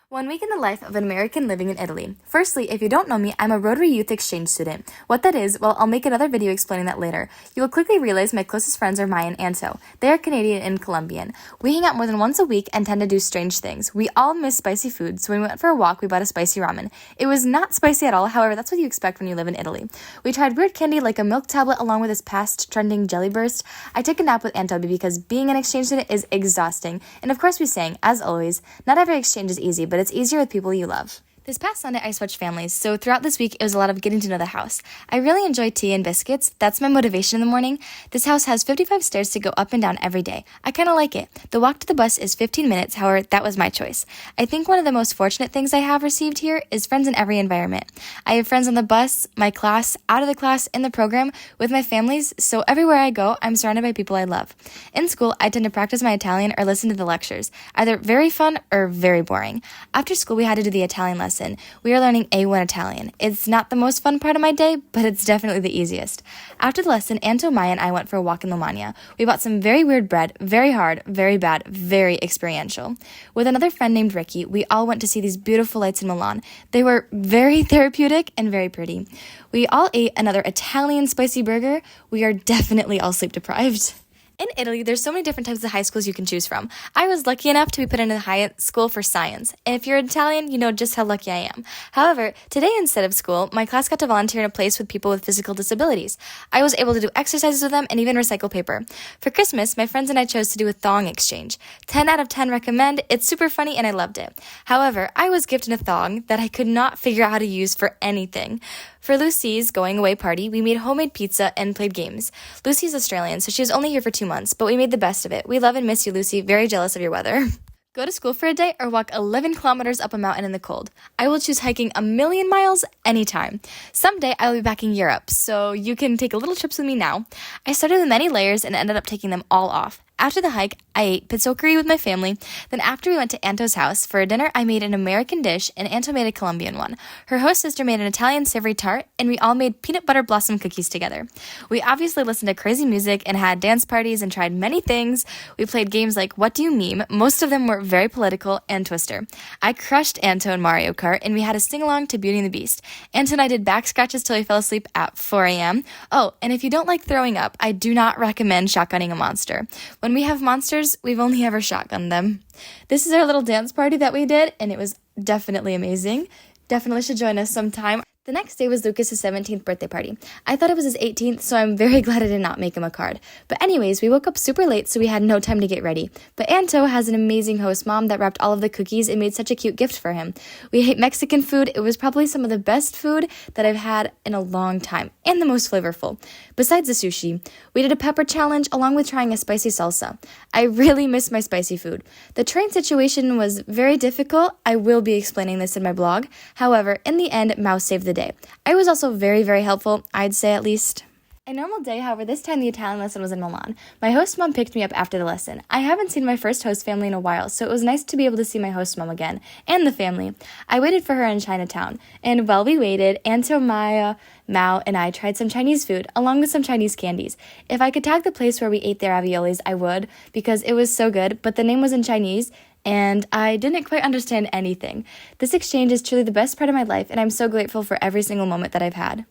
1 week in the life of an American living in Italy. Firstly, if you don't know me, I'm a Rotary Youth Exchange student. What that is, well, I'll make another video explaining that later. You will quickly realize my closest friends are Maya and Anto. They are Canadian and Colombian. We hang out more than once a week and tend to do strange things. We all miss spicy food, so when we went for a walk, we bought a spicy ramen. It was not spicy at all, however, that's what you expect when you live in Italy. We tried weird candy like a milk tablet along with this past trending jelly burst. I took a nap with Anto because being an exchange student is exhausting. And of course we sang, as always, not every exchange is easy, but it's easier with people you love. This past Sunday, I switched families, so throughout this week, it was a lot of getting to know the house. I really enjoy tea and biscuits. That's my motivation in the morning. This house has 55 stairs to go up and down every day. I kind of like it. The walk to the bus is 15 minutes, however, that was my choice. I think one of the most fortunate things I have received here is friends in every environment. I have friends on the bus, my class, out of the class, in the program, with my families, so everywhere I go, I'm surrounded by people I love. In school, I tend to practice my Italian or listen to the lectures, either very fun or very boring. After school, we had to do the Italian lesson. We are learning A1 Italian. It's not the most fun part of my day, but it's definitely the easiest. After the lesson, Anto, Maya, and I went for a walk in Lamagna. We bought some very weird bread, very hard, very bad, very experiential. With another friend named Ricky, we all went to see these beautiful lights in Milan. They were very therapeutic and very pretty. We all ate another Italian spicy burger. We are definitely all sleep deprived. In Italy, there's so many different types of high schools you can choose from. I was lucky enough to be put into the high school for science. And if you're Italian, you know just how lucky I am. However, today instead of school, my class got to volunteer in a place with people with physical disabilities. I was able to do exercises with them and even recycle paper. For Christmas, my friends and I chose to do a thong exchange. 10 out of 10 recommend. It's super funny and I loved it. However, I was gifted a thong that I could not figure out how to use for anything. For Lucy's going away party, we made homemade pizza and played games. Lucy's Australian, so she was only here for 2 months, but we made the best of it. We love and miss you, Lucy. Very jealous of your weather. Go to school for a day or walk 11 kilometers up a mountain in the cold. I will choose hiking 1,000,000 miles anytime. Someday I will be back in Europe, so you can take a little trips with me now. I started with many layers and ended up taking them all off. After the hike, I ate pizzoccheri with my family. Then after we went to Anto's house, for dinner I made an American dish and Anto made a Colombian one. Her host sister made an Italian savory tart, and we all made peanut butter blossom cookies together. We obviously listened to crazy music and had dance parties and tried many things. We played games like What Do You Meme? Most of them were very political, and Twister. I crushed Anto in Mario Kart, and we had a sing-along to Beauty and the Beast. Anto and I did back scratches till we fell asleep at 4 a.m. Oh, and if you don't like throwing up, I do not recommend shotgunning a monster. When we have monsters, we've only ever shotgunned them. This is our little dance party that we did, and it was definitely amazing. Definitely should join us sometime. The next day was Lucas's 17th birthday party. I thought it was his 18th, so I'm very glad I did not make him a card. But anyways, we woke up super late, so we had no time to get ready. But Anto has an amazing host mom that wrapped all of the cookies and made such a cute gift for him. We ate Mexican food. It was probably some of the best food that I've had in a long time, and the most flavorful. Besides the sushi, we did a pepper challenge along with trying a spicy salsa. I really miss my spicy food. The train situation was very difficult. I will be explaining this in my blog. However, in the end, Mouse saved the day. I was also very, very helpful, I'd say at least. A normal day, however, this time the Italian lesson was in Milan. My host mom picked me up after the lesson. I haven't seen my first host family in a while, so it was nice to be able to see my host mom again, and the family. I waited for her in Chinatown, and while we waited, Anto, Maya, Mao, and I tried some Chinese food, along with some Chinese candies. If I could tag the place where we ate their raviolis, I would, because it was so good, but the name was in Chinese, and I didn't quite understand anything. This exchange is truly the best part of my life, and I'm so grateful for every single moment that I've had.